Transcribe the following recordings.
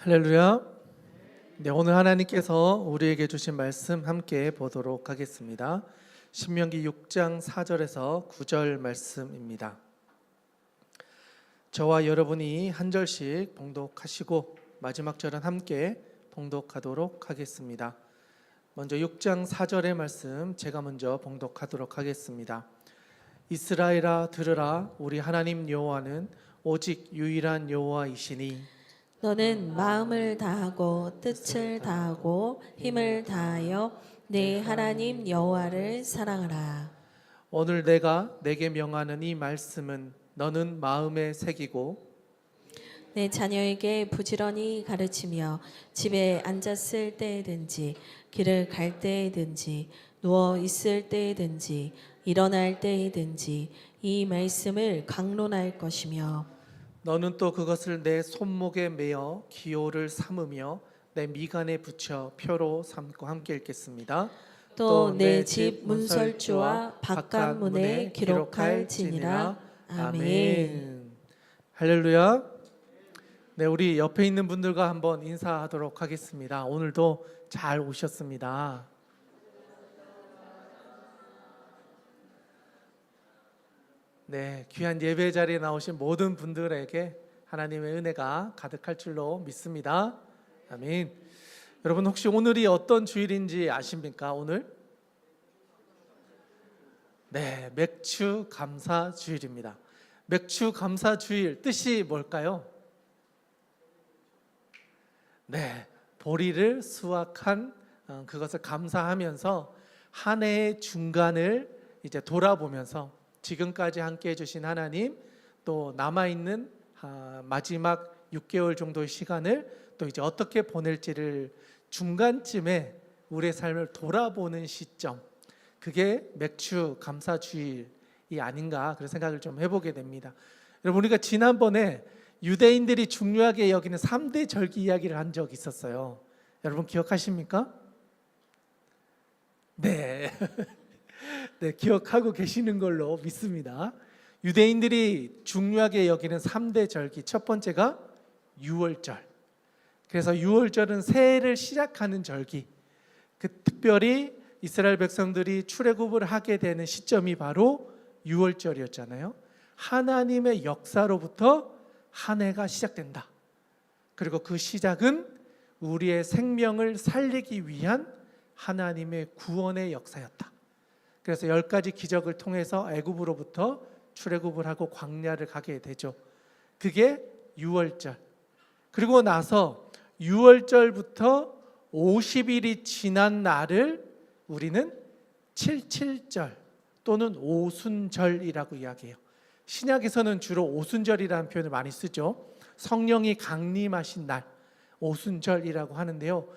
할렐루야. 네, 오늘 하나님께서 우리에게 주신 말씀 함께 보도록 하겠습니다. 신명기 6장 4절에서 9절 말씀입니다. 저와 여러분이 한 절씩 봉독하시고 마지막 절은 함께 봉독하도록 하겠습니다. 먼저 6장 4절의 말씀 제가 먼저 봉독하도록 하겠습니다. 이스라엘아 들으라, 우리 하나님 여호와는 오직 유일한 여호와이시니 너는 마음을 다하고 뜻을 다하고 힘을 다하여 내 하나님 여호와를 사랑하라. 오늘 내가 내게 명하는 이 말씀은 너는 마음에 새기고 내 자녀에게 부지런히 가르치며 집에 앉았을 때에든지 길을 갈 때에든지 누워 있을 때에든지 일어날 때에든지 이 말씀을 강론할 것이며 너는 또 그것을 내 손목에 매어 기호를 삼으며 내 미간에 붙여 표로 삼고 함께 읽겠습니다. 또 내 집 문설주와 바깥 문에 기록할지니라. 아멘. 할렐루야. 네, 우리 옆에 있는 분들과 한번 인사하도록 하겠습니다. 오늘도 잘 오셨습니다. 네, 귀한 예배 자리에 나오신 모든 분들에게 하나님의 은혜가 가득할 줄로 믿습니다. 아멘. 여러분, 혹시 오늘이 어떤 주일인지 아십니까? 오늘? 네, 맥주 감사 주일입니다. 맥주 감사 주일 뜻이 뭘까요? 네, 보리를 수확한 그것을 감사하면서 한 해의 중간을 이제 돌아보면서 지금까지 함께 해주신 하나님, 또 남아있는 마지막 6개월 정도의 시간을 또 이제 어떻게 보낼지를 중간쯤에 우리의 삶을 돌아보는 시점, 그게 맥주 감사 주일이 아닌가 그런 생각을 좀 해보게 됩니다. 여러분, 우리가 지난번에 유대인들이 중요하게 여기는 3대 절기 이야기를 한 적이 있었어요. 여러분 기억하십니까? 네. 네, 기억하고 계시는 걸로 믿습니다. 유대인들이 중요하게 여기는 3대 절기, 첫 번째가 유월절. 그래서 유월절은 새해를 시작하는 절기. 특별히 이스라엘 백성들이 출애굽을 하게 되는 시점이 바로 유월절이었잖아요. 하나님의 역사로부터 한 해가 시작된다. 그리고 그 시작은 우리의 생명을 살리기 위한 하나님의 구원의 역사였다. 그래서 10가지 기적을 통해서 애굽으로부터 출애굽을 하고 광야를 가게 되죠. 그게 유월절. 그리고 나서 유월절부터 50일이 지난 날을 우리는 칠칠절 또는 오순절이라고 이야기해요. 신약에서는 주로 오순절이라는 표현을 많이 쓰죠. 성령이 강림하신 날 오순절이라고 하는데요.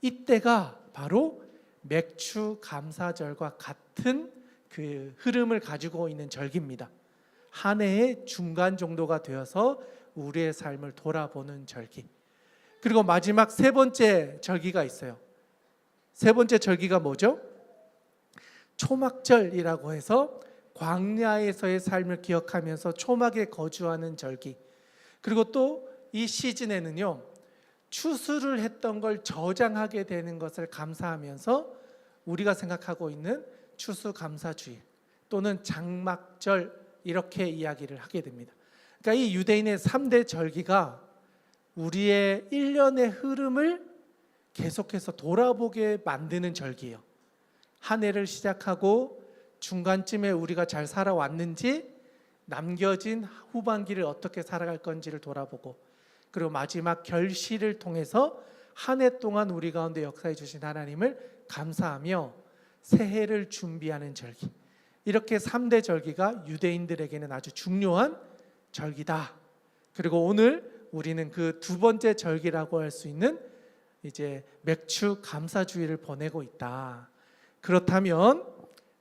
이때가 바로 맥주 감사절과 같은 그 흐름을 가지고 있는 절기입니다. 한 해의 중간 정도가 되어서 우리의 삶을 돌아보는 절기. 그리고 마지막 세 번째 절기가 있어요. 세 번째 절기가 뭐죠? 초막절이라고 해서 광야에서의 삶을 기억하면서 초막에 거주하는 절기. 그리고 또 이 시즌에는요, 추수를 했던 걸 저장하게 되는 것을 감사하면서 우리가 생각하고 있는 추수감사주일 또는 장막절, 이렇게 이야기를 하게 됩니다. 그러니까 이 유대인의 3대 절기가 우리의 1년의 흐름을 계속해서 돌아보게 만드는 절기예요. 한 해를 시작하고 중간쯤에 우리가 잘 살아왔는지, 남겨진 후반기를 어떻게 살아갈 건지를 돌아보고, 그리고 마지막 결실을 통해서 한 해 동안 우리 가운데 역사해 주신 하나님을 감사하며 새해를 준비하는 절기. 이렇게 3대 절기가 유대인들에게는 아주 중요한 절기다. 그리고 오늘 우리는 그 두 번째 절기라고 할 수 있는 이제 맥주 감사주의를 보내고 있다. 그렇다면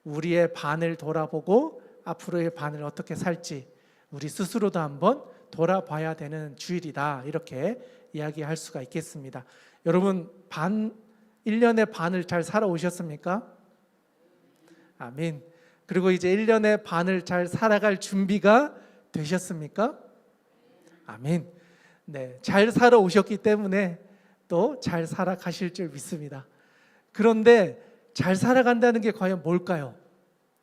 우리의 반을 돌아보고 앞으로의 반을 어떻게 살지 우리 스스로도 한번 돌아봐야 되는 주일이다. 이렇게 이야기할 수가 있겠습니다. 여러분, 1년의 반을 잘 살아오셨습니까? 아멘. 그리고 이제 1년의 반을 잘 살아갈 준비가 되셨습니까? 아멘. 네, 잘 살아 오셨기 때문에 또 잘 살아가실 줄 믿습니다. 그런데 잘 살아간다는 게 과연 뭘까요?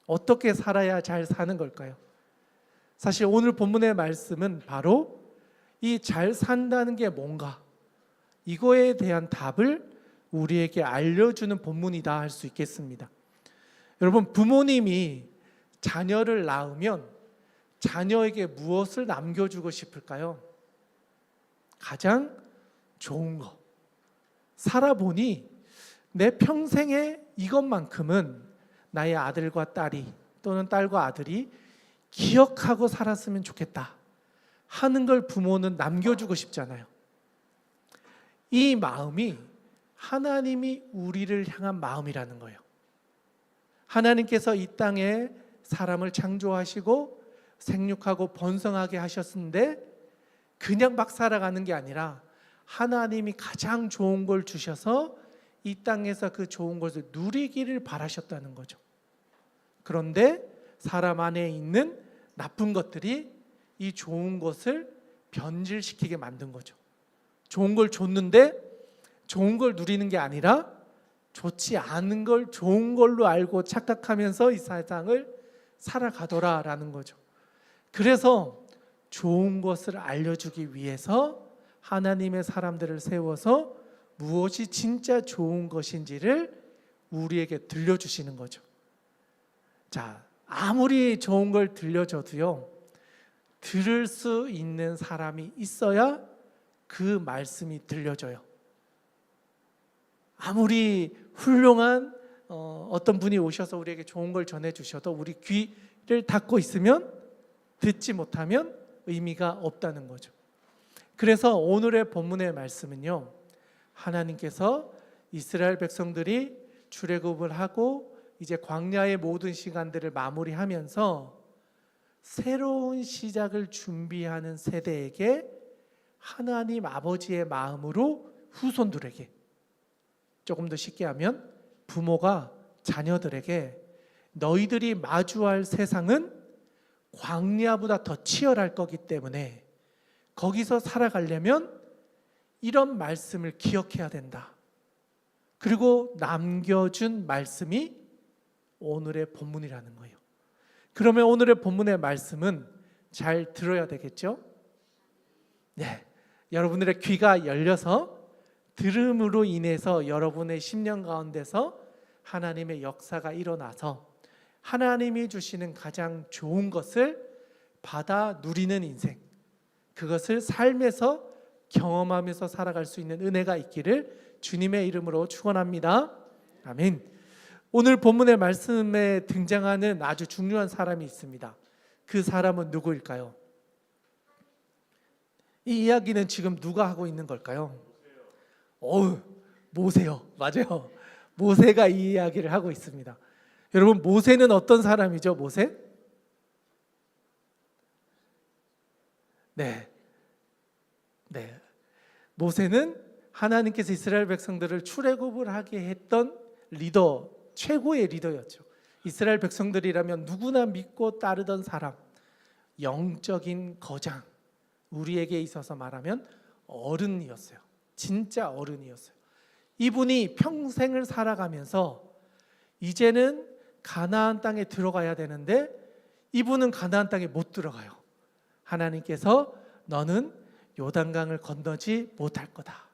어떻게 살아야 잘 사는 걸까요? 사실 오늘 본문의 말씀은 바로 이 잘 산다는 게 뭔가, 이거에 대한 답을 우리에게 알려주는 본문이다 할 수 있겠습니다. 여러분, 부모님이 자녀를 낳으면 자녀에게 무엇을 남겨주고 싶을까요? 가장 좋은 거. 살아보니 내 평생에 이것만큼은 나의 아들과 딸이 또는 딸과 아들이 기억하고 살았으면 좋겠다 하는 걸 부모는 남겨주고 싶잖아요. 이 마음이 하나님이 우리를 향한 마음이라는 거예요. 하나님께서 이 땅에 사람을 창조하시고 생육하고 번성하게 하셨는데 그냥 막 살아가는 게 아니라 하나님이 가장 좋은 걸 주셔서 이 땅에서 그 좋은 것을 누리기를 바라셨다는 거죠. 그런데 사람 안에 있는 나쁜 것들이 이 좋은 것을 변질시키게 만든 거죠. 좋은 걸 줬는데 좋은 걸 누리는 게 아니라 좋지 않은 걸 좋은 걸로 알고 착각하면서 이 세상을 살아가더라라는 거죠. 그래서 좋은 것을 알려주기 위해서 하나님의 사람들을 세워서 무엇이 진짜 좋은 것인지를 우리에게 들려주시는 거죠. 자, 아무리 좋은 걸 들려줘도요, 들을 수 있는 사람이 있어야 그 말씀이 들려져요. 아무리 훌륭한 어떤 분이 오셔서 우리에게 좋은 걸 전해주셔도 우리 귀를 닫고 있으면, 듣지 못하면 의미가 없다는 거죠. 그래서 오늘의 본문의 말씀은요, 하나님께서 이스라엘 백성들이 출애굽을 하고 이제 광야의 모든 시간들을 마무리하면서 새로운 시작을 준비하는 세대에게 하나님 아버지의 마음으로 후손들에게, 조금 더 쉽게 하면 부모가 자녀들에게 너희들이 마주할 세상은 광야보다 더 치열할 거기 때문에 거기서 살아가려면 이런 말씀을 기억해야 된다. 그리고 남겨준 말씀이 오늘의 본문이라는 거예요. 그러면 오늘의 본문의 말씀은 잘 들어야 되겠죠? 네, 여러분들의 귀가 열려서 들음으로 인해서 여러분의 심령 가운데서 하나님의 역사가 일어나서 하나님이 주시는 가장 좋은 것을 받아 누리는 인생, 그것을 삶에서 경험하면서 살아갈 수 있는 은혜가 있기를 주님의 이름으로 축원합니다. 아멘. 오늘 본문의 말씀에 등장하는 아주 중요한 사람이 있습니다. 그 사람은 누구일까요? 이 이야기는 지금 누가 하고 있는 걸까요? 모세요. 맞아요. 모세가 이 이야기를 하고 있습니다. 여러분, 모세는 어떤 사람이죠? 모세? 네. 모세는 하나님께서 이스라엘 백성들을 출애굽을 하게 했던 리더, 최고의 리더였죠. 이스라엘 백성들이라면 누구나 믿고 따르던 사람, 영적인 거장, 우리에게 있어서 말하면 어른이었어요. 진짜 어른이었어요. 이분이 평생을 살아가면서 이제는 가나안 땅에 들어가야 되는데 이분은 가나안 땅에 못 들어가요. 하나님께서 너는 요단강을 건너지 못할 거다.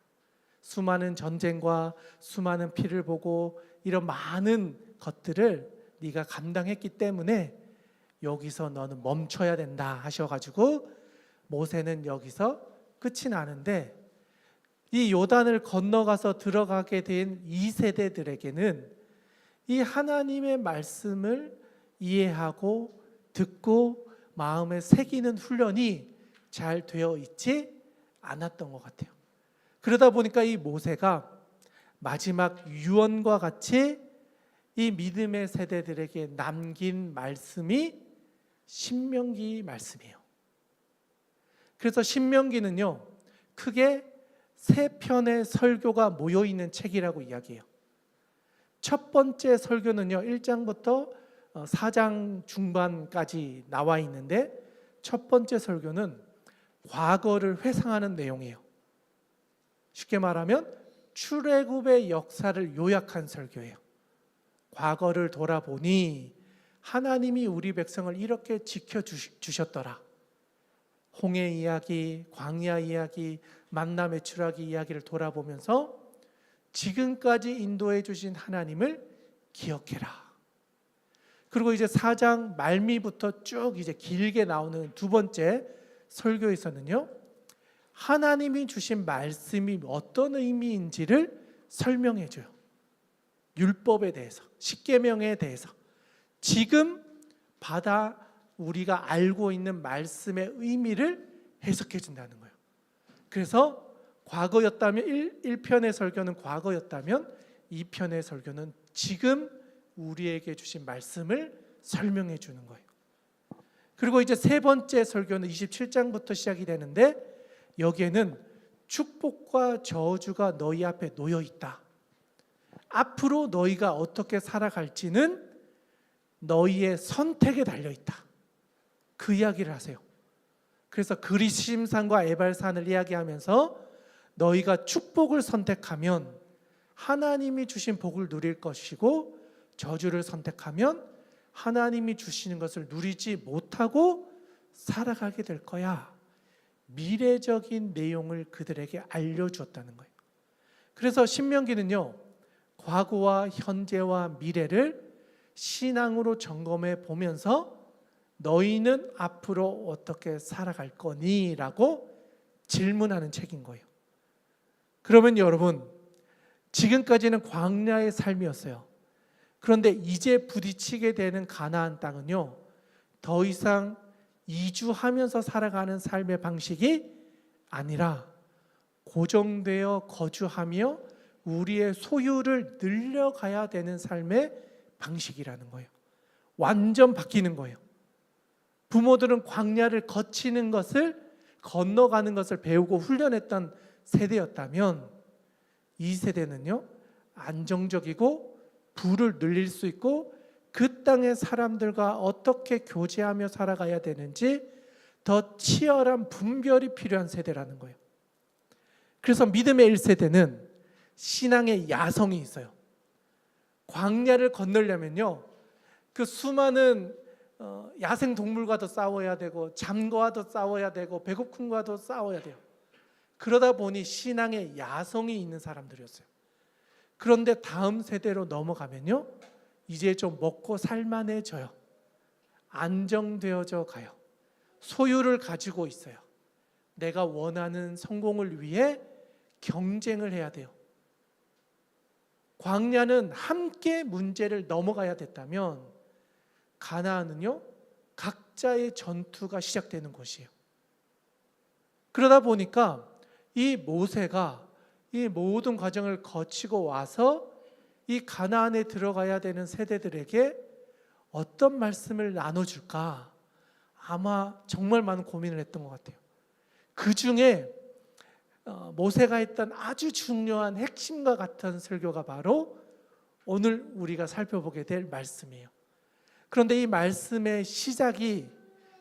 수많은 전쟁과 수많은 피를 보고 이런 많은 것들을 네가 감당했기 때문에 여기서 너는 멈춰야 된다 하셔가지고 모세는 여기서 끝이 나는데, 이 요단을 건너가서 들어가게 된 이 세대들에게는 이 하나님의 말씀을 이해하고 듣고 마음에 새기는 훈련이 잘 되어 있지 않았던 것 같아요. 그러다 보니까 이 모세가 마지막 유언과 같이 이 믿음의 세대들에게 남긴 말씀이 신명기 말씀이에요. 그래서 신명기는요, 크게 세 편의 설교가 모여 있는 책이라고 이야기해요. 첫 번째 설교는요, 1장부터 4장 중반까지 나와 있는데, 첫 번째 설교는 과거를 회상하는 내용이에요. 쉽게 말하면 출애굽의 역사를 요약한 설교예요. 과거를 돌아보니 하나님이 우리 백성을 이렇게 지켜주셨더라. 홍해 이야기, 광야 이야기, 만나 매출하기 이야기를 돌아보면서 지금까지 인도해 주신 하나님을 기억해라. 그리고 이제 4장 말미부터 쭉 이제 길게 나오는 두 번째 설교에서는요, 하나님이 주신 말씀이 어떤 의미인지를 설명해 줘요. 율법에 대해서, 십계명에 대해서 지금 우리가 알고 있는 말씀의 의미를 해석해 준다는 거예요. 그래서 과거였다면 1편의 설교는 과거였다면 2편의 설교는 지금 우리에게 주신 말씀을 설명해 주는 거예요. 그리고 이제 세 번째 설교는 27장부터 시작이 되는데 여기에는 축복과 저주가 너희 앞에 놓여 있다. 앞으로 너희가 어떻게 살아갈지는 너희의 선택에 달려 있다. 그 이야기를 하세요. 그래서 그리심산과 에발산을 이야기하면서 너희가 축복을 선택하면 하나님이 주신 복을 누릴 것이고 저주를 선택하면 하나님이 주시는 것을 누리지 못하고 살아가게 될 거야. 미래적인 내용을 그들에게 알려주었다는 거예요. 그래서 신명기는요, 과거와 현재와 미래를 신앙으로 점검해 보면서 너희는 앞으로 어떻게 살아갈 거니? 라고 질문하는 책인 거예요. 그러면 여러분, 지금까지는 광야의 삶이었어요. 그런데 이제 부딪히게 되는 가나안 땅은요, 더 이상 이주하면서 살아가는 삶의 방식이 아니라 고정되어 거주하며 우리의 소유를 늘려가야 되는 삶의 방식이라는 거예요. 완전 바뀌는 거예요. 부모들은 광야를 거치는 것을, 건너가는 것을 배우고 훈련했던 세대였다면 이 세대는요, 안정적이고 부를 늘릴 수 있고 그 땅의 사람들과 어떻게 교제하며 살아가야 되는지 더 치열한 분별이 필요한 세대라는 거예요. 그래서 믿음의 1세대는 신앙의 야성이 있어요. 광야를 건너려면요, 그 수많은 야생 동물과도 싸워야 되고 잠과도 싸워야 되고 배고픔과도 싸워야 돼요. 그러다 보니 신앙의 야성이 있는 사람들이었어요. 그런데 다음 세대로 넘어가면요, 이제 좀 먹고 살만해져요. 안정되어져 가요. 소유를 가지고 있어요. 내가 원하는 성공을 위해 경쟁을 해야 돼요. 광야는 함께 문제를 넘어가야 됐다면 가나안은요, 각자의 전투가 시작되는 곳이에요. 그러다 보니까 이 모세가 이 모든 과정을 거치고 와서 이 가나안에 들어가야 되는 세대들에게 어떤 말씀을 나눠줄까? 아마 정말 많은 고민을 했던 것 같아요. 그 중에 모세가 했던 아주 중요한 핵심과 같은 설교가 바로 오늘 우리가 살펴보게 될 말씀이에요. 그런데 이 말씀의 시작이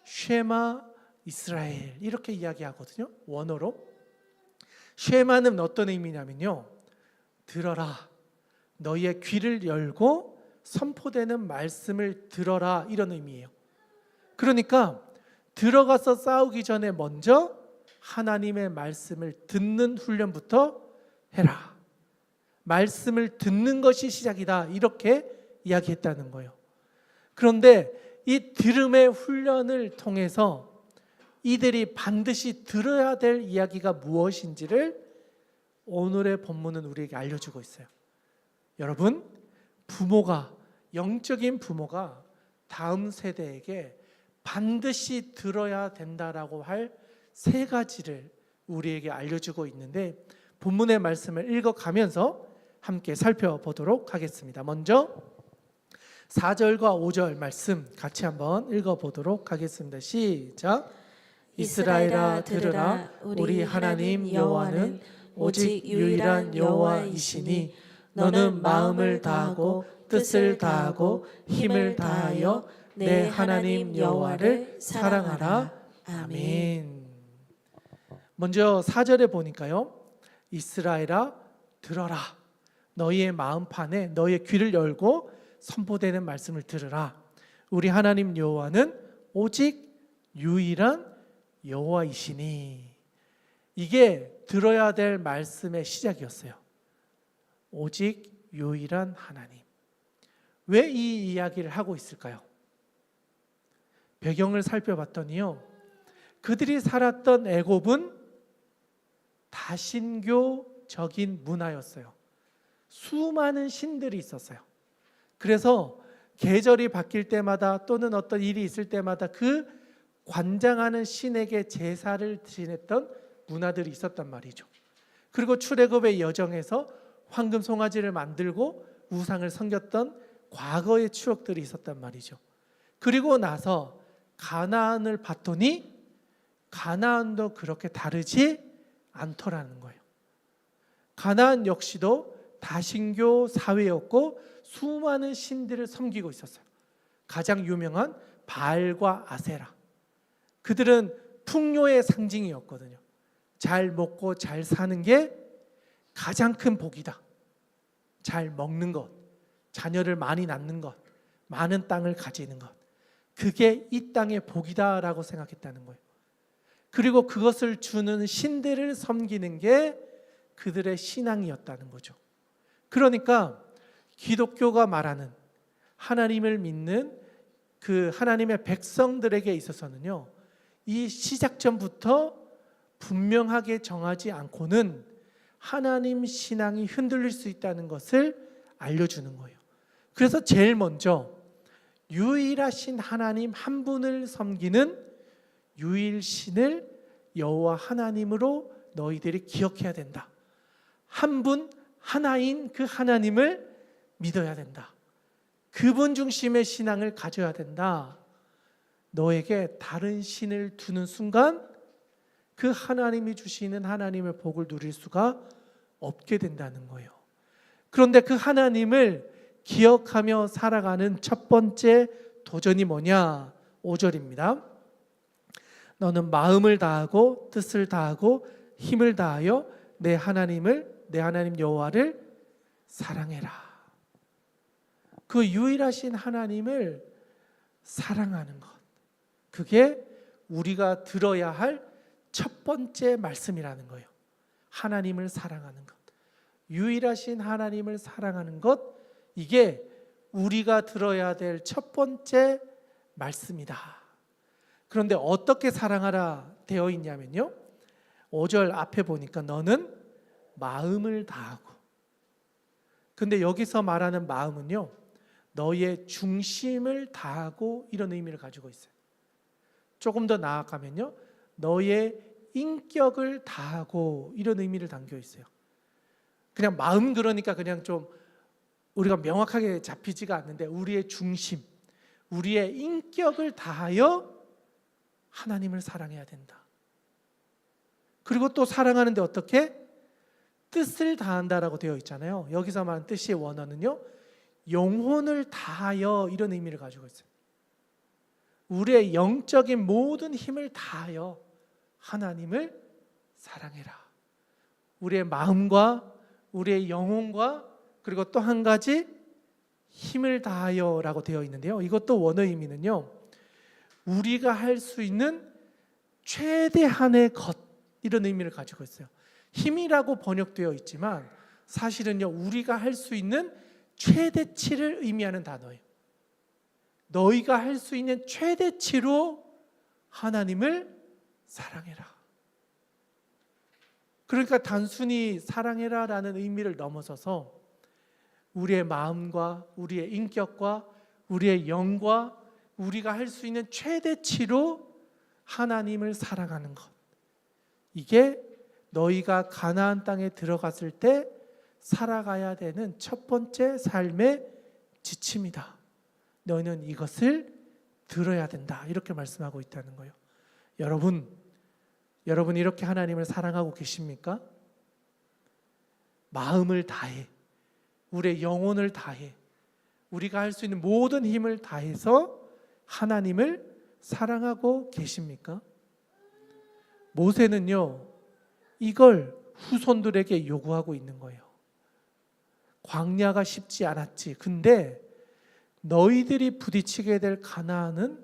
쉐마 이스라엘 이렇게 이야기하거든요. 원어로. 쉐마는 어떤 의미냐면요, 들어라, 너희의 귀를 열고 선포되는 말씀을 들어라, 이런 의미예요. 그러니까 들어가서 싸우기 전에 먼저 하나님의 말씀을 듣는 훈련부터 해라. 말씀을 듣는 것이 시작이다, 이렇게 이야기했다는 거예요. 그런데 이 들음의 훈련을 통해서 이들이 반드시 들어야 될 이야기가 무엇인지를 오늘의 본문은 우리에게 알려주고 있어요. 여러분, 영적인 부모가 다음 세대에게 반드시 들어야 된다라고 할 세 가지를 우리에게 알려주고 있는데 본문의 말씀을 읽어가면서 함께 살펴보도록 하겠습니다. 먼저 4절과 5절 말씀 같이 한번 읽어보도록 하겠습니다. 시작. 이스라엘아 들으라, 우리 하나님 여호와는 오직 유일한 여호와이시니 너는 마음을 다하고 뜻을 다하고 힘을 다하여 내 하나님 여호와를 사랑하라. 아멘. 먼저 4절에 보니까요. 이스라엘아 들어라. 너희의 마음판에 너희의 귀를 열고 선포되는 말씀을 들으라. 우리 하나님 여호와는 오직 유일한 여호와이시니. 이게 들어야 될 말씀의 시작이었어요. 오직 유일한 하나님. 왜 이 이야기를 하고 있을까요? 배경을 살펴봤더니요. 그들이 살았던 애굽은 다신교적인 문화였어요. 수많은 신들이 있었어요. 그래서 계절이 바뀔 때마다 또는 어떤 일이 있을 때마다 그 관장하는 신에게 제사를 지냈던 문화들이 있었단 말이죠. 그리고 출애굽의 여정에서 황금 송아지를 만들고 우상을 섬겼던 과거의 추억들이 있었단 말이죠. 그리고 나서 가나안을 봤더니 가나안도 그렇게 다르지 않더라는 거예요. 가나안 역시도 다신교 사회였고 수많은 신들을 섬기고 있었어요. 가장 유명한 바알과 아세라. 그들은 풍요의 상징이었거든요. 잘 먹고 잘 사는 게 가장 큰 복이다. 잘 먹는 것, 자녀를 많이 낳는 것, 많은 땅을 가지는 것. 그게 이 땅의 복이다라고 생각했다는 거예요. 그리고 그것을 주는 신들을 섬기는 게 그들의 신앙이었다는 거죠. 그러니까 기독교가 말하는 하나님을 믿는 그 하나님의 백성들에게 있어서는요, 이 시작점부터 분명하게 정하지 않고는 하나님 신앙이 흔들릴 수 있다는 것을 알려주는 거예요. 그래서 제일 먼저 유일하신 하나님 한 분을 섬기는 유일신을 여호와 하나님으로 너희들이 기억해야 된다. 한 분 하나인 그 하나님을 믿어야 된다. 그분 중심의 신앙을 가져야 된다. 너에게 다른 신을 두는 순간 그 하나님이 주시는 하나님의 복을 누릴 수가 없게 된다는 거예요. 그런데 그 하나님을 기억하며 살아가는 첫 번째 도전이 뭐냐? 5절입니다. 너는 마음을 다하고 뜻을 다하고 힘을 다하여 내 하나님 여호와를 사랑해라. 그 유일하신 하나님을 사랑하는 것. 그게 우리가 들어야 할 첫 번째 말씀이라는 거예요. 하나님을 사랑하는 것. 유일하신 하나님을 사랑하는 것. 이게 우리가 들어야 될 첫 번째 말씀이다. 그런데 어떻게 사랑하라 되어 있냐면요. 5절 앞에 보니까 너는 마음을 다하고. 근데 여기서 말하는 마음은요, 너의 중심을 다하고 이런 의미를 가지고 있어요. 조금 더 나아가면요, 너의 인격을 다하고 이런 의미를 담겨 있어요. 그냥 마음 그러니까 그냥 좀 우리가 명확하게 잡히지가 않는데 우리의 중심, 우리의 인격을 다하여 하나님을 사랑해야 된다. 그리고 또 사랑하는데 어떻게? 뜻을 다한다라고 되어 있잖아요. 여기서 말하는 뜻의 원어는요, 영혼을 다하여 이런 의미를 가지고 있어요. 우리의 영적인 모든 힘을 다하여 하나님을 사랑해라. 우리의 마음과 우리의 영혼과 그리고 또 한 가지 힘을 다하여라고 되어 있는데요. 이것도 원어 의미는요, 우리가 할 수 있는 최대한의 것 이런 의미를 가지고 있어요. 힘이라고 번역되어 있지만 사실은요, 우리가 할 수 있는 최대치를 의미하는 단어예요. 너희가 할 수 있는 최대치로 하나님을 사랑해라. 그러니까 단순히 사랑해라라는 의미를 넘어서서 우리의 마음과 우리의 인격과 우리의 영과 우리가 할 수 있는 최대치로 하나님을 사랑하는 것. 이게 너희가 가나안 땅에 들어갔을 때 살아가야 되는 첫 번째 삶의 지침이다. 너희는 이것을 들어야 된다. 이렇게 말씀하고 있다는 거예요. 여러분 이렇게 하나님을 사랑하고 계십니까? 마음을 다해, 우리의 영혼을 다해, 우리가 할 수 있는 모든 힘을 다해서 하나님을 사랑하고 계십니까? 모세는요, 이걸 후손들에게 요구하고 있는 거예요. 광야가 쉽지 않았지. 근데 너희들이 부딪히게 될 가나안은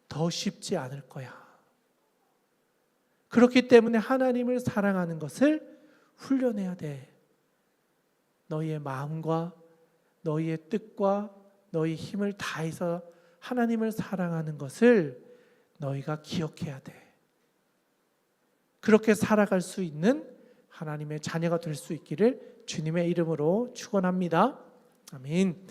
더 쉽지 않을 거야. 그렇기 때문에 하나님을 사랑하는 것을 훈련해야 돼. 너희의 마음과 너희의 뜻과 너희 힘을 다해서 하나님을 사랑하는 것을 너희가 기억해야 돼. 그렇게 살아갈 수 있는 하나님의 자녀가 될 수 있기를 주님의 이름으로 축원합니다. 아멘.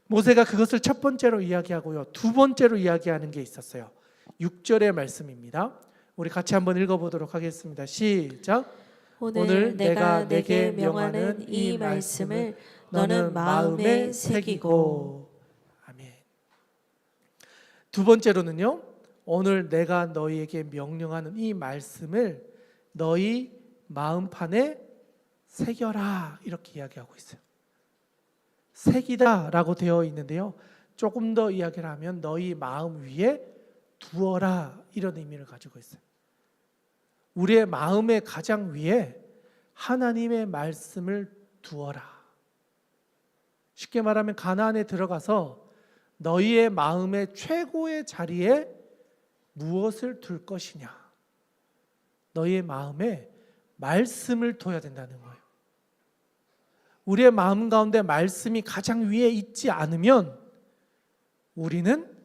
모세가 그것을 첫 번째로 이야기하고요. 두 번째로 이야기하는 게 있었어요. 6절의 말씀입니다. 우리 같이 한번 읽어보도록 하겠습니다. 시작. 오늘 내가 내게 명하는 이 말씀을 너는 마음에 새기고. 아멘. 두 번째로는요. 오늘 내가 너희에게 명령하는 이 말씀을 너희 마음판에 새겨라, 이렇게 이야기하고 있어요. 새기다라고 되어 있는데요. 조금 더 이야기를 하면 너희 마음 위에 두어라, 이런 의미를 가지고 있어요. 우리의 마음의 가장 위에 하나님의 말씀을 두어라. 쉽게 말하면 가나안에 들어가서 너희의 마음의 최고의 자리에 무엇을 둘 것이냐. 너희의 마음에 말씀을 둬야 된다는 거예요. 우리의 마음 가운데 말씀이 가장 위에 있지 않으면 우리는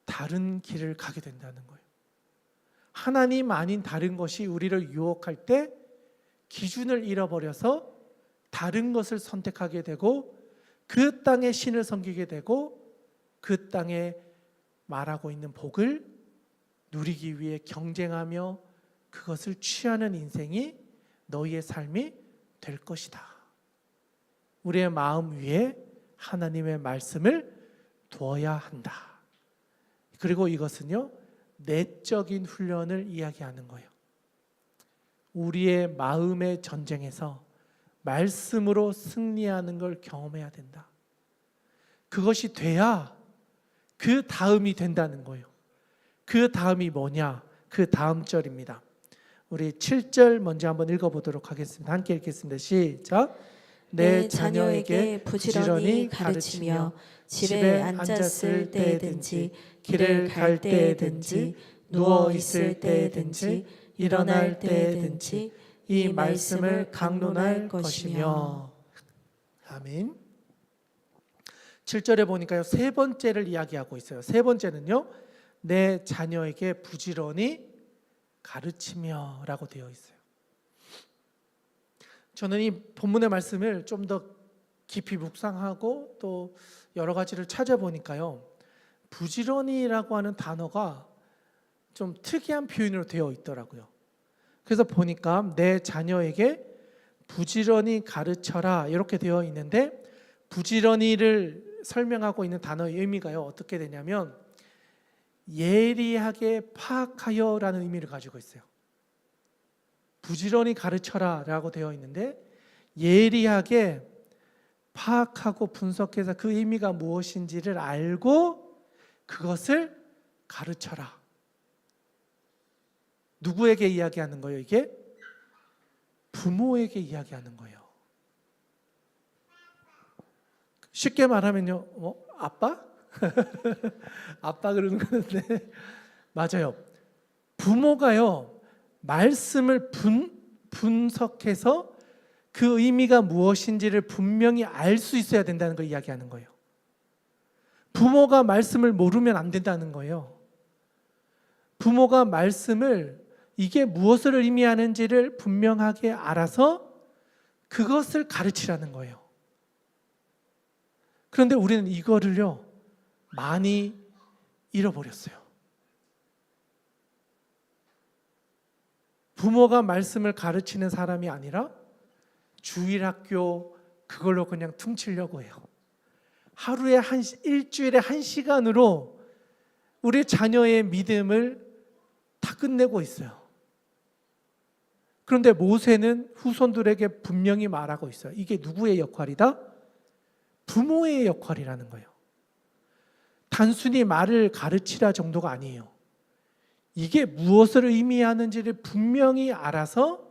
다른 길을 가게 된다는 거예요. 하나님 아닌 다른 것이 우리를 유혹할 때 기준을 잃어버려서 다른 것을 선택하게 되고 그 땅의 신을 섬기게 되고 그 땅에 말하고 있는 복을 누리기 위해 경쟁하며 그것을 취하는 인생이 너희의 삶이 될 것이다. 우리의 마음 위에 하나님의 말씀을 두어야 한다. 그리고 이것은요, 내적인 훈련을 이야기하는 거예요. 우리의 마음의 전쟁에서 말씀으로 승리하는 걸 경험해야 된다. 그것이 돼야 그 다음이 된다는 거예요. 그 다음이 뭐냐? 그 다음 절입니다. 우리 7절 먼저 한번 읽어보도록 하겠습니다. 함께 읽겠습니다. 시작. 내 자녀에게 부지런히 가르치며 집에 앉았을 때에든지 길을 갈 때에든지 누워 있을 때에든지 일어날 때에든지 이 말씀을 강론할 것이며. 아멘. 7절에 보니까요, 세 번째를 이야기하고 있어요. 세 번째는요, 내 자녀에게 부지런히 가르치며 라고 되어 있어요. 저는 이 본문의 말씀을 좀 더 깊이 묵상하고 또 여러 가지를 찾아보니까요, 부지런히라고 하는 단어가 좀 특이한 표현으로 되어 있더라고요. 그래서 보니까 내 자녀에게 부지런히 가르쳐라 이렇게 되어 있는데, 부지런히를 설명하고 있는 단어의 의미가요, 어떻게 되냐면 예리하게 파악하여라는 의미를 가지고 있어요. 부지런히 가르쳐라 라고 되어 있는데, 예리하게 파악하고 분석해서 그 의미가 무엇인지를 알고 그것을 가르쳐라. 누구에게 이야기하는 거예요? 이게 부모에게 이야기하는 거예요. 쉽게 말하면요, 아빠? 아빠 그러는 건데 맞아요. 부모가요, 말씀을 분석해서 그 의미가 무엇인지를 분명히 알 수 있어야 된다는 걸 이야기하는 거예요. 부모가 말씀을 모르면 안 된다는 거예요. 부모가 말씀을 이게 무엇을 의미하는지를 분명하게 알아서 그것을 가르치라는 거예요. 그런데 우리는 이거를요, 많이 잃어버렸어요. 부모가 말씀을 가르치는 사람이 아니라 주일학교 그걸로 그냥 퉁치려고 해요. 하루에 일주일에 1시간으로 우리 자녀의 믿음을 다 끝내고 있어요. 그런데 모세는 후손들에게 분명히 말하고 있어요. 이게 누구의 역할이다? 부모의 역할이라는 거예요. 단순히 말을 가르치라 정도가 아니에요. 이게 무엇을 의미하는지를 분명히 알아서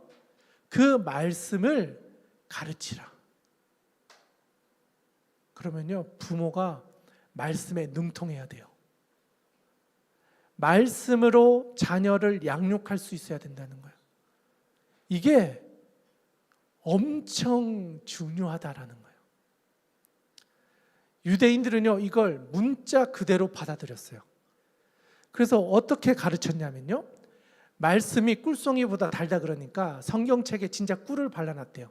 그 말씀을 가르치라. 그러면요, 부모가 말씀에 능통해야 돼요. 말씀으로 자녀를 양육할 수 있어야 된다는 거예요. 이게 엄청 중요하다라는 거예요. 유대인들은요, 이걸 문자 그대로 받아들였어요. 그래서 어떻게 가르쳤냐면요, 말씀이 꿀송이보다 달다 그러니까 성경책에 진짜 꿀을 발라놨대요.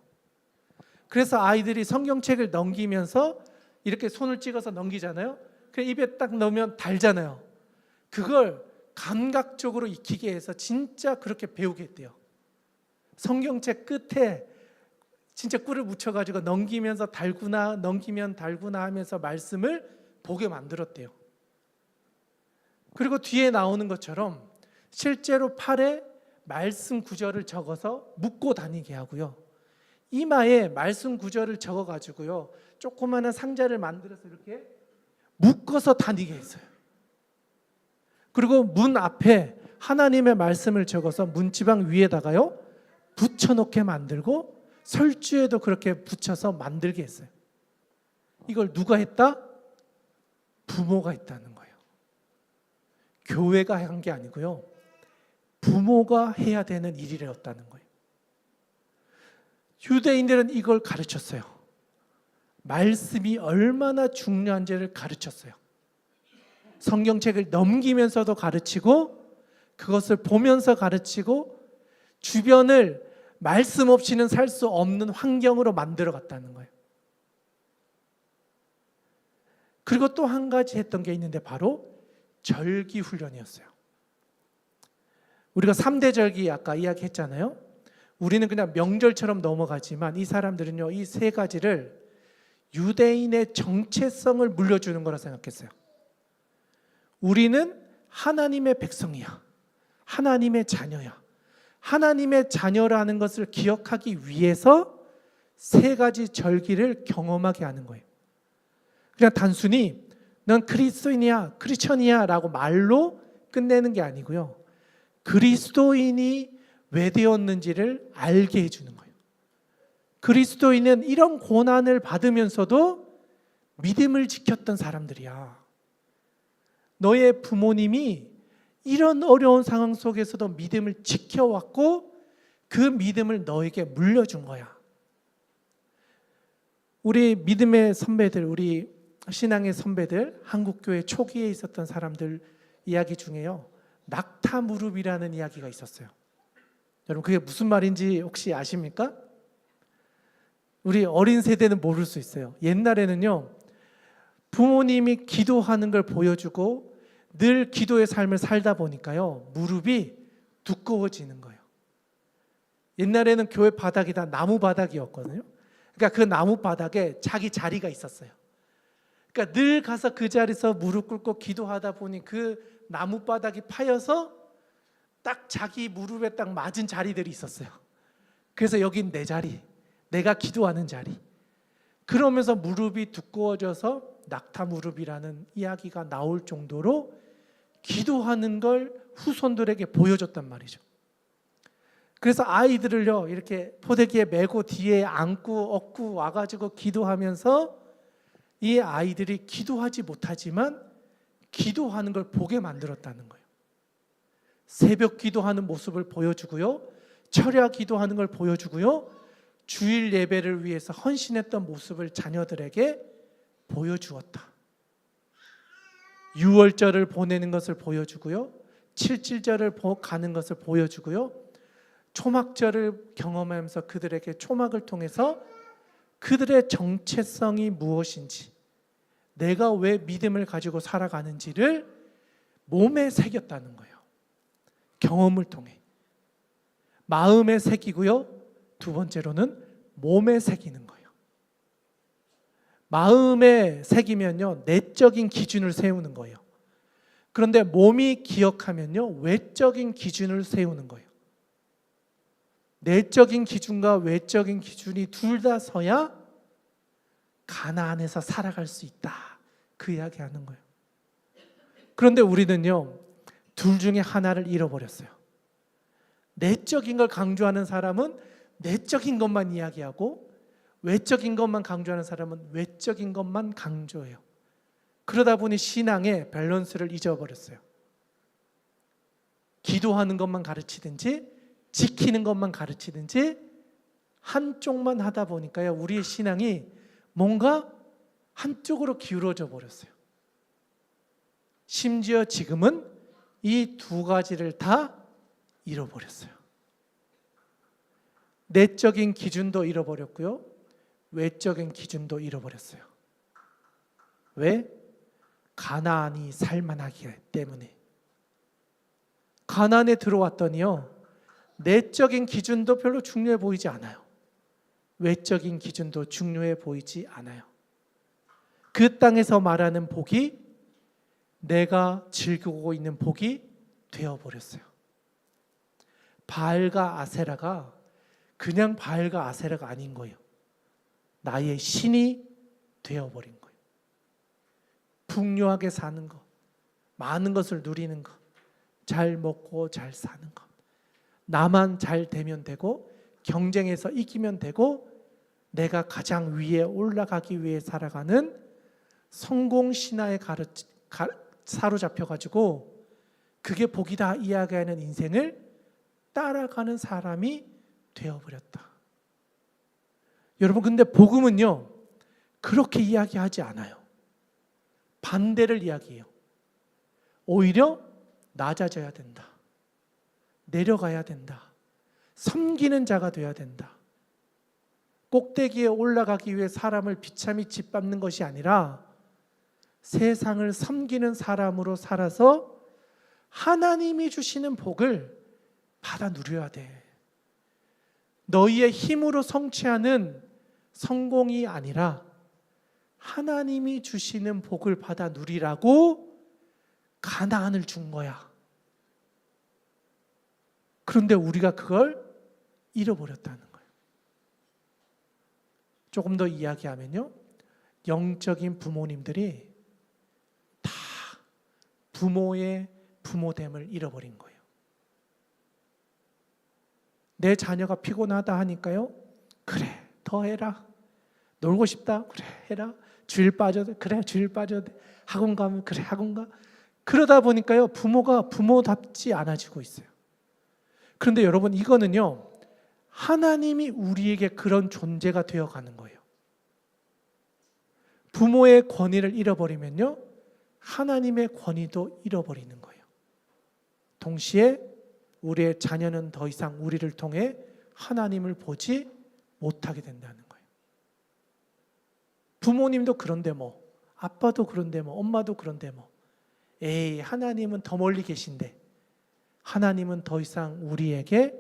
그래서 아이들이 성경책을 넘기면서 이렇게 손을 찍어서 넘기잖아요. 그 입에 딱 넣으면 달잖아요. 그걸 감각적으로 익히게 해서 진짜 그렇게 배우게 했대요. 성경책 끝에 진짜 꿀을 묻혀가지고 넘기면서 달구나, 넘기면 달구나 하면서 말씀을 보게 만들었대요. 그리고 뒤에 나오는 것처럼 실제로 팔에 말씀 구절을 적어서 묶고 다니게 하고요, 이마에 말씀 구절을 적어가지고요, 조그마한 상자를 만들어서 이렇게 묶어서 다니게 했어요. 그리고 문 앞에 하나님의 말씀을 적어서 문지방 위에다가요 붙여놓게 만들고, 설주에도 그렇게 붙여서 만들게 했어요. 이걸 누가 했다? 부모가 했다는 거예요. 교회가 한 게 아니고요, 부모가 해야 되는 일이었다는 거예요. 유대인들은 이걸 가르쳤어요. 말씀이 얼마나 중요한지를 가르쳤어요. 성경책을 넘기면서도 가르치고, 그것을 보면서 가르치고, 주변을 말씀 없이는 살 수 없는 환경으로 만들어 갔다는 거예요. 그리고 또 한 가지 했던 게 있는데 바로 절기 훈련이었어요. 우리가 3대 절기 아까 이야기했잖아요. 우리는 그냥 명절처럼 넘어가지만 이 사람들은요, 이 세 가지를 유대인의 정체성을 물려주는 거라 생각했어요. 우리는 하나님의 백성이야, 하나님의 자녀야. 하나님의 자녀라는 것을 기억하기 위해서 세 가지 절기를 경험하게 하는 거예요. 그냥 단순히 넌 그리스도인이야, 크리스천이야 라고 말로 끝내는 게 아니고요, 그리스도인이 왜 되었는지를 알게 해주는 거예요. 그리스도인은 이런 고난을 받으면서도 믿음을 지켰던 사람들이야. 너의 부모님이 이런 어려운 상황 속에서도 믿음을 지켜왔고 그 믿음을 너에게 물려준 거야. 우리 믿음의 선배들, 우리 신앙의 선배들, 한국교회 초기에 있었던 사람들 이야기 중에요, 낙타 무릎이라는 이야기가 있었어요. 여러분, 그게 무슨 말인지 혹시 아십니까? 우리 어린 세대는 모를 수 있어요. 옛날에는요, 부모님이 기도하는 걸 보여주고 늘 기도의 삶을 살다 보니까요, 무릎이 두꺼워지는 거예요. 옛날에는 교회 바닥이 다 나무 바닥이었거든요. 그러니까 그 나무 바닥에 자기 자리가 있었어요. 그러니까 늘 가서 그 자리에서 무릎 꿇고 기도하다 보니 그 나무 바닥이 파여서 딱 자기 무릎에 딱 맞은 자리들이 있었어요. 그래서 여긴 내 자리, 내가 기도하는 자리. 그러면서 무릎이 두꺼워져서 낙타 무릎이라는 이야기가 나올 정도로 기도하는 걸 후손들에게 보여줬단 말이죠. 그래서 아이들을요, 이렇게 포대기에 메고 뒤에 안고 업고 와가지고 기도하면서 이 아이들이 기도하지 못하지만 기도하는 걸 보게 만들었다는 거예요. 새벽 기도하는 모습을 보여주고요, 철야 기도하는 걸 보여주고요, 주일 예배를 위해서 헌신했던 모습을 자녀들에게 보여주었다. 유월절을 보내는 것을 보여주고요, 칠칠절을 가는 것을 보여주고요, 초막절을 경험하면서 그들에게 초막을 통해서 그들의 정체성이 무엇인지, 내가 왜 믿음을 가지고 살아가는지를 몸에 새겼다는 거예요. 경험을 통해 마음에 새기고요, 두 번째로는 몸에 새기는 거예요. 마음에 새기면요, 내적인 기준을 세우는 거예요. 그런데 몸이 기억하면요, 외적인 기준을 세우는 거예요. 내적인 기준과 외적인 기준이 둘 다 서야 가나안에서 살아갈 수 있다, 그 이야기하는 거예요. 그런데 우리는요, 둘 중에 하나를 잃어버렸어요. 내적인 걸 강조하는 사람은 내적인 것만 이야기하고 외적인 것만 강조하는 사람은 외적인 것만 강조해요. 그러다 보니 신앙의 밸런스를 잊어버렸어요. 기도하는 것만 가르치든지 지키는 것만 가르치든지 한쪽만 하다 보니까요, 우리의 신앙이 뭔가 한쪽으로 기울어져 버렸어요. 심지어 지금은 이 두 가지를 다 잃어버렸어요. 내적인 기준도 잃어버렸고요, 외적인 기준도 잃어버렸어요. 왜? 가나안이 살만하기 때문에. 가나안에 들어왔더니요, 내적인 기준도 별로 중요해 보이지 않아요. 외적인 기준도 중요해 보이지 않아요. 그 땅에서 말하는 복이 내가 즐기고 있는 복이 되어버렸어요. 바알과 아세라가 그냥 바알과 아세라가 아닌 거예요. 나의 신이 되어버린 거예요. 풍요하게 사는 것, 많은 것을 누리는 것, 잘 먹고 잘 사는 것, 나만 잘 되면 되고 경쟁에서 이기면 되고 내가 가장 위에 올라가기 위해 살아가는 성공 신화에 사로잡혀가지고 그게 복이다 이야기하는 인생을 따라가는 사람이 되어버렸다. 여러분, 근데 복음은요 그렇게 이야기하지 않아요. 반대를 이야기해요. 오히려 낮아져야 된다, 내려가야 된다, 섬기는 자가 되어야 된다. 꼭대기에 올라가기 위해 사람을 비참히 짓밟는 것이 아니라 세상을 섬기는 사람으로 살아서 하나님이 주시는 복을 받아 누려야 돼. 너희의 힘으로 성취하는 성공이 아니라 하나님이 주시는 복을 받아 누리라고 가나안을 준 거야. 그런데 우리가 그걸 잃어버렸다는 거예요. 조금 더 이야기하면요, 영적인 부모님들이 다 부모의 부모됨을 잃어버린 거예요. 내 자녀가 피곤하다 하니까요, 그래 더 해라. 놀고 싶다, 그래 해라. 주일 빠져도 그래 주일 빠져도 돼. 학원 가면 그래 학원 가. 그러다 보니까요, 부모가 부모답지 않아지고 있어요. 그런데 여러분, 이거는요 하나님이 우리에게 그런 존재가 되어가는 거예요. 부모의 권위를 잃어버리면요 하나님의 권위도 잃어버리는 거예요. 동시에 우리의 자녀는 더 이상 우리를 통해 하나님을 보지 못하게 된다는 거예요. 부모님도 그런데 뭐, 아빠도 그런데 뭐, 엄마도 그런데 뭐, 에이 하나님은 더 멀리 계신데, 하나님은 더 이상 우리에게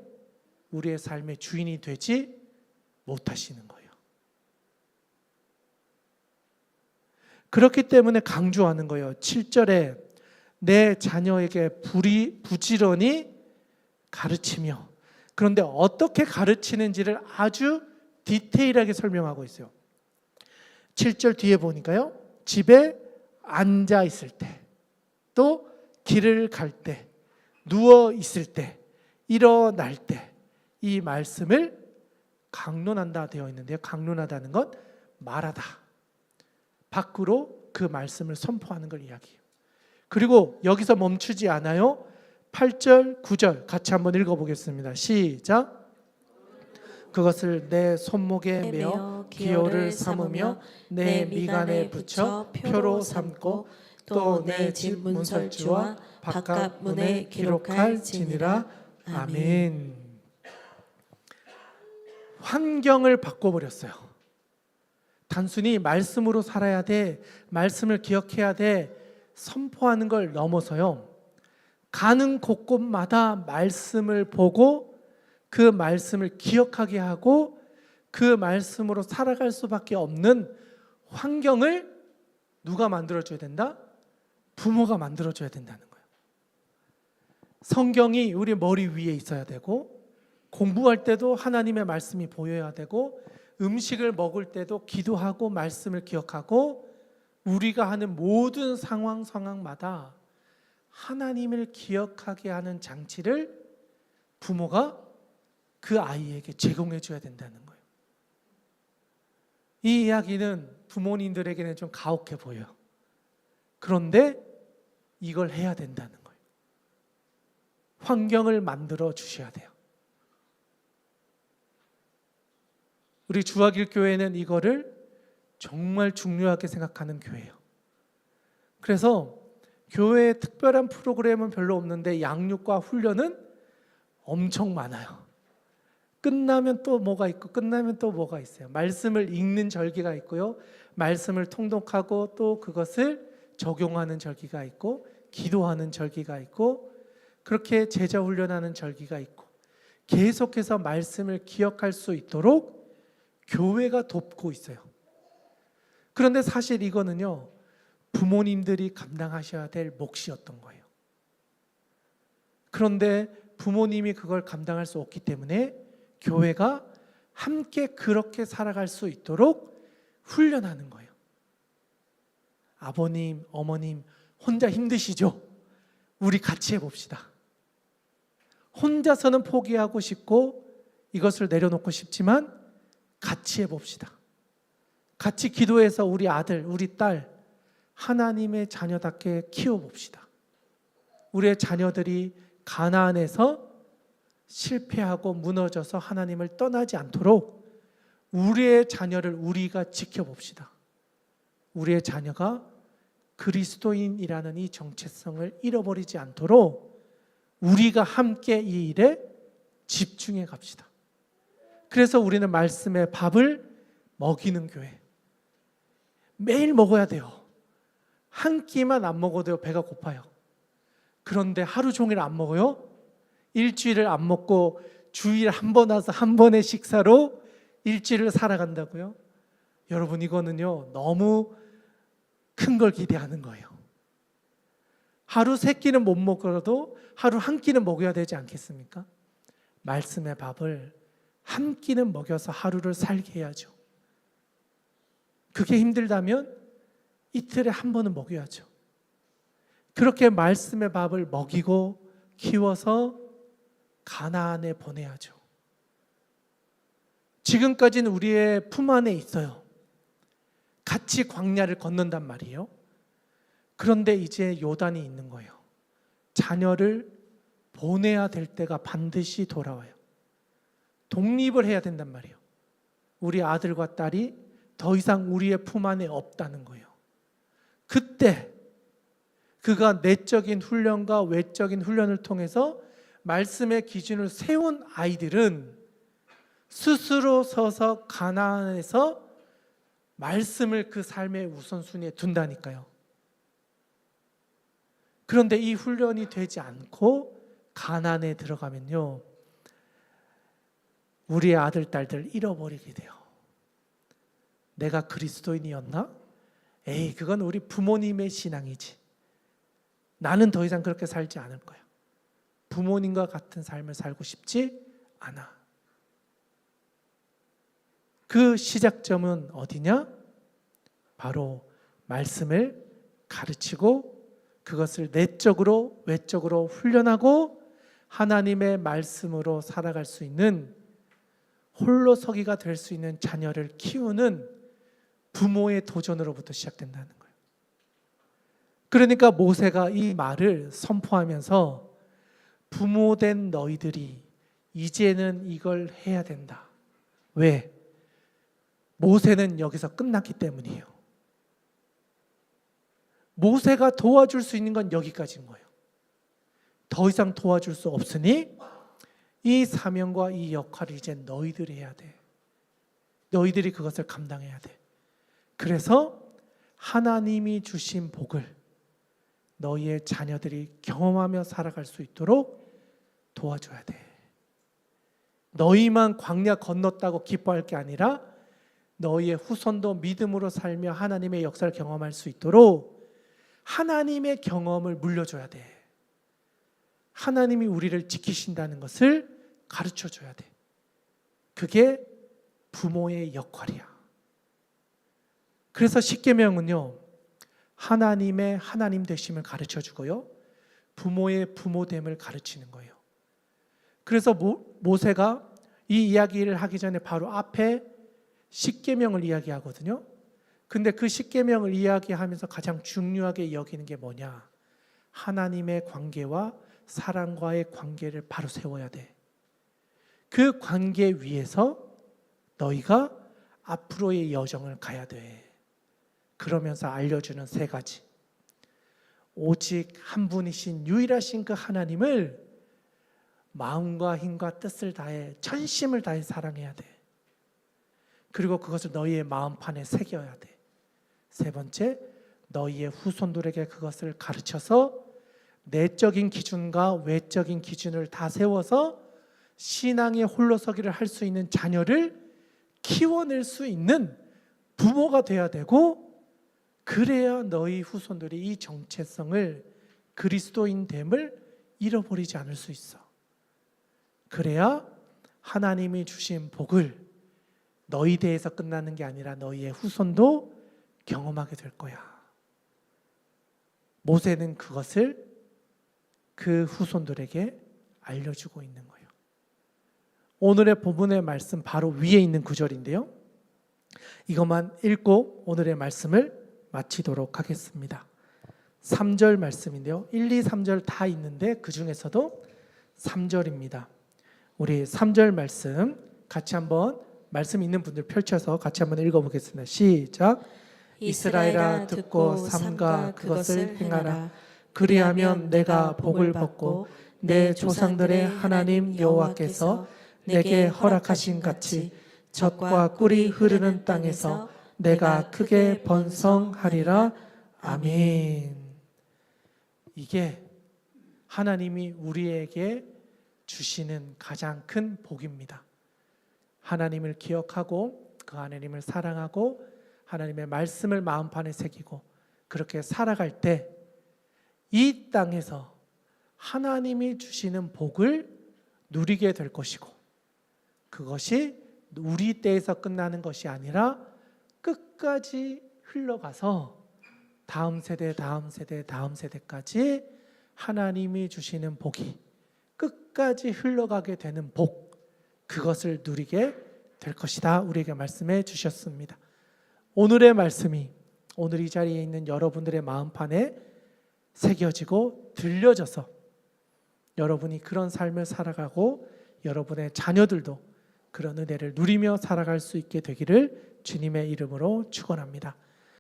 우리의 삶의 주인이 되지 못하시는 거예요. 그렇기 때문에 강조하는 거예요. 7절에 내 자녀에게 부지런히 가르치며, 그런데 어떻게 가르치는지를 아주 디테일하게 설명하고 있어요. 7절 뒤에 보니까요, 집에 앉아 있을 때, 또 길을 갈 때, 누워 있을 때, 일어날 때, 이 말씀을 강론한다 되어 있는데요, 강론하다는 건 말하다, 밖으로 그 말씀을 선포하는 걸 이야기해요. 그리고 여기서 멈추지 않아요. 8절, 9절 같이 한번 읽어보겠습니다. 시작. 그것을 내 손목에 메어 기호를 삼으며 내 미간에 붙여 표로 삼고 또 내 집 문설주와 바깥 문에 기록할지니라. 아멘. 환경을 바꿔버렸어요. 단순히 말씀으로 살아야 돼, 말씀을 기억해야 돼 선포하는 걸 넘어서요, 가는 곳곳마다 말씀을 보고 그 말씀을 기억하게 하고 그 말씀으로 살아갈 수밖에 없는 환경을 누가 만들어줘야 된다? 부모가 만들어줘야 된다는 거예요. 성경이 우리 머리 위에 있어야 되고, 공부할 때도 하나님의 말씀이 보여야 되고, 음식을 먹을 때도 기도하고 말씀을 기억하고, 우리가 하는 모든 상황마다 하나님을 기억하게 하는 장치를 부모가 그 아이에게 제공해 줘야 된다는 거예요. 이 이야기는 부모님들에게는 좀 가혹해 보여요. 그런데 이걸 해야 된다는 거예요. 환경을 만들어 주셔야 돼요. 우리 주하길 교회는 이거를 정말 중요하게 생각하는 교회예요. 그래서 교회에 특별한 프로그램은 별로 없는데 양육과 훈련은 엄청 많아요. 끝나면 또 뭐가 있고 끝나면 또 뭐가 있어요. 말씀을 읽는 절기가 있고요. 말씀을 통독하고 또 그것을 적용하는 절기가 있고 기도하는 절기가 있고 그렇게 제자 훈련하는 절기가 있고 계속해서 말씀을 기억할 수 있도록 교회가 돕고 있어요. 그런데 사실 이거는요, 부모님들이 감당하셔야 될 몫이었던 거예요. 그런데 부모님이 그걸 감당할 수 없기 때문에 교회가 함께 그렇게 살아갈 수 있도록 훈련하는 거예요. 아버님, 어머님 혼자 힘드시죠? 우리 같이 해봅시다. 혼자서는 포기하고 싶고 이것을 내려놓고 싶지만 같이 해봅시다. 같이 기도해서 우리 아들, 우리 딸 하나님의 자녀답게 키워봅시다. 우리의 자녀들이 가나안에서 실패하고 무너져서 하나님을 떠나지 않도록 우리의 자녀를 우리가 지켜봅시다. 우리의 자녀가 그리스도인이라는 이 정체성을 잃어버리지 않도록 우리가 함께 이 일에 집중해 갑시다. 그래서 우리는 말씀의 밥을 먹이는 교회. 매일 먹어야 돼요. 한 끼만 안 먹어도 배가 고파요. 그런데 하루 종일 안 먹어요? 일주일을 안 먹고 주일 한 번 와서 한 번의 식사로 일주일을 살아간다고요? 여러분, 이거는요 너무 큰 걸 기대하는 거예요. 하루 세 끼는 못 먹어도 하루 한 끼는 먹어야 되지 않겠습니까? 말씀의 밥을 한 끼는 먹여서 하루를 살게 해야죠. 그게 힘들다면 이틀에 한 번은 먹여야죠. 그렇게 말씀의 밥을 먹이고 키워서 가나안에 보내야죠. 지금까지는 우리의 품 안에 있어요. 같이 광야를 건넌단 말이에요. 그런데 이제 요단이 있는 거예요. 자녀를 보내야 될 때가 반드시 돌아와요. 독립을 해야 된단 말이에요. 우리 아들과 딸이 더 이상 우리의 품 안에 없다는 거예요. 그때 그가 내적인 훈련과 외적인 훈련을 통해서 말씀의 기준을 세운 아이들은 스스로 서서 가나안에서 말씀을 그 삶의 우선순위에 둔다니까요. 그런데 이 훈련이 되지 않고 가나안에 들어가면요, 우리의 아들, 딸들 잃어버리게 돼요. 내가 그리스도인이었나? 에이, 그건 우리 부모님의 신앙이지. 나는 더 이상 그렇게 살지 않을 거야. 부모님과 같은 삶을 살고 싶지 않아. 그 시작점은 어디냐? 바로 말씀을 가르치고 그것을 내적으로 외적으로 훈련하고 하나님의 말씀으로 살아갈 수 있는 홀로 서기가 될 수 있는 자녀를 키우는 부모의 도전으로부터 시작된다는 거예요. 그러니까 모세가 이 말을 선포하면서 부모된 너희들이 이제는 이걸 해야 된다. 왜? 모세는 여기서 끝났기 때문이에요. 모세가 도와줄 수 있는 건 여기까지인 거예요. 더 이상 도와줄 수 없으니 이 사명과 이 역할을 이제 너희들이 해야 돼. 너희들이 그것을 감당해야 돼. 그래서 하나님이 주신 복을 너희의 자녀들이 경험하며 살아갈 수 있도록 도와줘야 돼. 너희만 광야 건넜다고 기뻐할 게 아니라 너희의 후손도 믿음으로 살며 하나님의 역사를 경험할 수 있도록 하나님의 경험을 물려줘야 돼. 하나님이 우리를 지키신다는 것을 가르쳐줘야 돼. 그게 부모의 역할이야. 그래서 십계명은요, 하나님의 하나님 되심을 가르쳐주고요, 부모의 부모됨을 가르치는 거예요. 그래서 모세가 이 이야기를 하기 전에 바로 앞에 십계명을 이야기하거든요. 근데 그 십계명을 이야기하면서 가장 중요하게 여기는 게 뭐냐? 하나님의 관계와 사람과의 관계를 바로 세워야 돼. 그 관계 위에서 너희가 앞으로의 여정을 가야 돼. 그러면서 알려주는 세 가지. 오직 한 분이신 유일하신 그 하나님을 마음과 힘과 뜻을 다해 전심을 다해 사랑해야 돼. 그리고 그것을 너희의 마음판에 새겨야 돼. 세 번째, 너희의 후손들에게 그것을 가르쳐서 내적인 기준과 외적인 기준을 다 세워서 신앙의 홀로서기를 할 수 있는 자녀를 키워낼 수 있는 부모가 돼야 되고, 그래야 너희 후손들이 이 정체성을, 그리스도인됨을 잃어버리지 않을 수 있어. 그래야 하나님이 주신 복을 너희 대에서 끝나는 게 아니라 너희의 후손도 경험하게 될 거야. 모세는 그것을 그 후손들에게 알려주고 있는 거예요. 오늘의 본문의 말씀 바로 위에 있는 구절인데요. 이것만 읽고 오늘의 말씀을 마치도록 하겠습니다. 3절 말씀인데요. 1, 2, 3절 다 있는데 그 중에서도 3절입니다. 우리 3절 말씀 같이 한번, 말씀 있는 분들 펼쳐서 같이 한번 읽어보겠습니다. 시작. 이스라엘아 듣고 삼가 그것을 행하라. 그리하면 내가 복을 받고 내 조상들의 하나님 여호와께서 내게 허락하신 같이 젖과 꿀이 흐르는 땅에서 내가 크게 번성하리라. 아멘. 이게 하나님이 우리에게 주시는 가장 큰 복입니다. 하나님을 기억하고 그 하나님을 사랑하고 하나님의 말씀을 마음판에 새기고 그렇게 살아갈 때 이 땅에서 하나님이 주시는 복을 누리게 될 것이고, 그것이 우리 때에서 끝나는 것이 아니라 끝까지 흘러가서 다음 세대, 다음 세대, 다음 세대까지 하나님이 주시는 복이 끝까지 흘러가게 되는 복, 그것을 누리게 될 것이다. 우리에게 말씀해 주셨습니다. 오늘의 말씀이 오늘 이 자리에 있는 여러분들의 마음판에 새겨지고 들려져서 여러분이 그런 삶을 살아가고 여러분의 자녀들도 그런 은혜를 누리며 살아갈 수 있게 되기를 주님의 이름으로 축원합니다.